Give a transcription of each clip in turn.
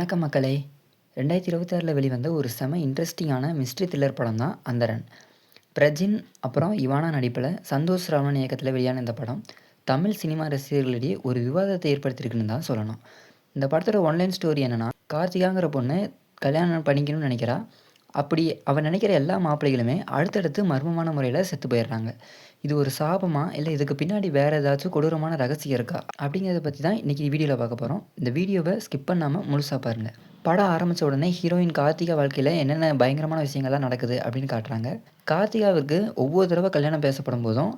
வணக்கம் மக்களே! 2026ல வெளிவந்த ஒரு செம இன்ட்ரெஸ்டிங்கான மிஸ்ட்ரி த்ரில்லர் படம் தான் அந்தரன். பிரஜின் அப்புறம் இவானா நடிப்பில சந்தோஷ் ராமன் இயக்கத்தில வெளியான இந்த படம், தமிழ் சினிமா ரசிகர்களிடையே ஒரு விவாதத்தை ஏற்படுத்தியிருக்குன்னு தான் சொல்லணும். இந்த படத்தோட ஒன்லைன் ஸ்டோரி என்னன்னா, கார்த்திகாங்கிற பொண்ணு கல்யாணம் பண்ணிக்கணும்னு நெனைக்கிறா. அப்படி அவ நெனைக்கிற எல்லா மாப்பிள்ளைகளுமே அடுத்தடுத்து மர்மமான முறையில செத்து போயிடுறாங்க. இது ஒரு சாபமா? இல்ல இதுக்கு பின்னாடி வேற ஏதாச்சும் கொடூரமான ரகசியம் இருக்கா? அப்படிங்கிறத பத்தி தான் இன்னைக்கு வீடியோல பார்க்க போறோம். இந்த வீடியோவ ஸ்கிப் பண்ணாம முழுசா பாருங்க. படம் ஆரம்பிச்ச உடனே ஹீரோயின் கார்த்திகா வாழ்க்கையில என்னென்ன பயங்கரமான விஷயங்கள்லாம் நடக்குது அப்படின்னு காட்டுறாங்க. கார்த்திகாவிற்கு ஒவ்வொரு தடவ கல்யாணம் பேசப்படும்போதும்,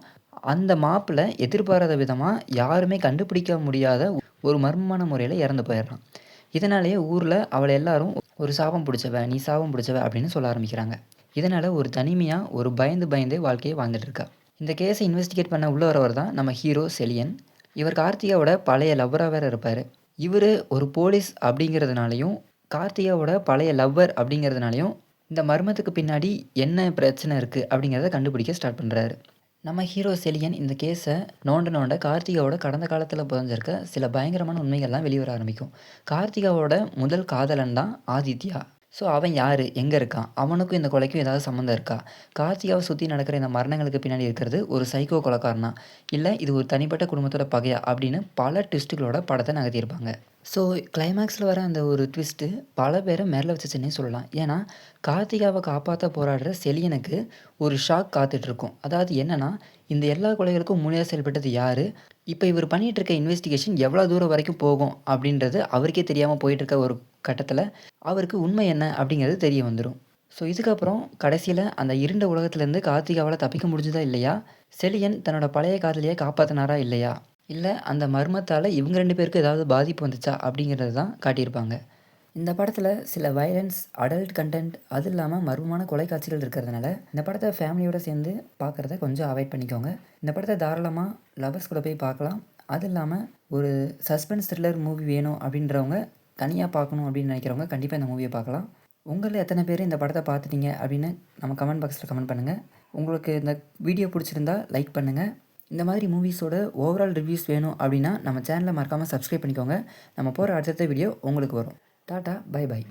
அந்த மாப்பிள்ளை எதிர்பாராத விதமா யாருமே கண்டுபிடிக்க முடியாத ஒரு மர்மமான முறையில இறந்து போயிடுறான். இதனாலேயே ஊர்ல அவள எல்லாரும் ஒரு சாபம் பிடிச்சவ, நீ சாபம் பிடிச்சவ அப்படின்னு சொல்ல ஆரம்பிக்கிறாங்க. இதனால ஒரு தனிமையா ஒரு பயந்து பயந்தே வாழ்க்கைய வாழ்ந்துட்டு இருக்கா. இந்த கேஸை இன்வெஸ்டிகேட் பண்ண உள்ள வரவர் தான் நம்ம ஹீரோ செலியன். இவர் கார்த்திகாவோட பழைய லவ்வரா வேற இருப்பாரு. இவரு ஒரு போலீஸ் அப்படிங்கிறதுனாலயும், கார்த்திகாவோட பழைய லவ்வர் அப்படிங்கிறதுனாலயும், இந்த மர்மத்துக்கு பின்னாடி என்ன பிரச்சனை இருக்கு அப்படிங்கிறத கண்டுபிடிக்க ஸ்டார்ட் பண்றாரு. நம்ம ஹீரோ செலியன் இந்த கேஸை நோண்ட நோண்ட கார்த்திகாவோட கடந்த காலத்தில் புதைஞ்சிருக்க சில பயங்கரமான உண்மைகள்லாம் வெளிவர ஆரம்பிக்கும். கார்த்திகாவோட முதல் காதலன் தான் ஆதித்யா. ஸோ அவன் யார், எங்கே இருக்கான், அவனுக்கும் இந்த கொலைக்கும் ஏதாவது சம்மந்தம் இருக்கா, கார்த்திகாவை சுற்றி நடக்கிற இந்த மரணங்களுக்கு பின்னாடி இருக்கிறது ஒரு சைக்கோ கொலைக்காரனா, இல்லை இது ஒரு தனிப்பட்ட குடும்பத்தோட பகையா அப்படின்னு பல ட்விஸ்ட்டுகளோட படத்தை நகர்த்தியிருப்பாங்க. ஸோ கிளைமேக்ஸில் வர அந்த ஒரு ட்விஸ்ட்டு பல பேரை மிரள வச்சுச்சுன்னே சொல்லலாம். ஏன்னா கார்த்திகாவை காப்பாற்ற போராடுற செலியனுக்கு ஒரு ஷாக் காத்துட்ருக்கும். அதாவது என்னென்னா, இந்த எல்லா கொலைகளுக்கும் மூளையாக செயல்பட்டது யார், இப்போ இவர் பண்ணிகிட்டு இருக்க இன்வெஸ்டிகேஷன் எவ்வளோ தூரம் வரைக்கும் போகும் அப்படின்றது அவருக்கே தெரியாமல் போயிட்டுருக்க ஒரு கட்டத்தில் அவருக்கு உண்மை என்ன அப்படிங்கிறது தெரிய வந்துடும். ஸோ இதுக்கப்புறம் கடைசியில் அந்த இருண்ட உலகத்துலேருந்து கார்த்திகாவால் தப்பிக்க முடிஞ்சதா இல்லையா, செலியன் தன்னோட பழைய காதலியை காப்பாற்றினாரா இல்லையா, இல்லை அந்த மர்மத்தால் இவங்க 2 பேருக்கும் ஏதாவது பாதிப்பு வந்துச்சா அப்படிங்கிறது தான் காட்டியிருப்பாங்க. இந்த படத்தில் சில வயலன்ஸ், அடல்ட் கண்டென்ட், அது இல்லாமல் மர்மமான கொலை காட்சிகள் இருக்கிறதுனால இந்த படத்தை ஃபேமிலியோடு சேர்ந்து பார்க்குறத கொஞ்சம் அவாய்ட் பண்ணிக்கோங்க. இந்த படத்தை தாராளமாக லவர்ஸ் கூட போய் பார்க்கலாம். அது இல்லாமல் ஒரு சஸ்பென்ஸ் த்ரில்லர் மூவி வேணும் அப்படின்றவங்க, தனியாக பார்க்கணும் அப்படின்னு நினைக்கிறவங்க கண்டிப்பாக இந்த மூவியை பார்க்கலாம். உங்களில் எத்தனை பேர் இந்த படத்தை பார்த்துட்டீங்க அப்படின்னு நம்ம கமெண்ட் பாக்ஸில் கமெண்ட் பண்ணுங்கள். உங்களுக்கு இந்த வீடியோ பிடிச்சிருந்தா லைக் பண்ணுங்கள். இந்த மாதிரி மூவிஸோட ஓவரால் ரிவ்யூஸ் வேணும் அப்படின்னா நம்ம சேனலை மறக்காமல் சப்ஸ்கிரைப் பண்ணிக்கோங்க. நம்ம போகிற அடுத்த வீடியோ உங்களுக்கு வரும். டாட்டா, பை பை.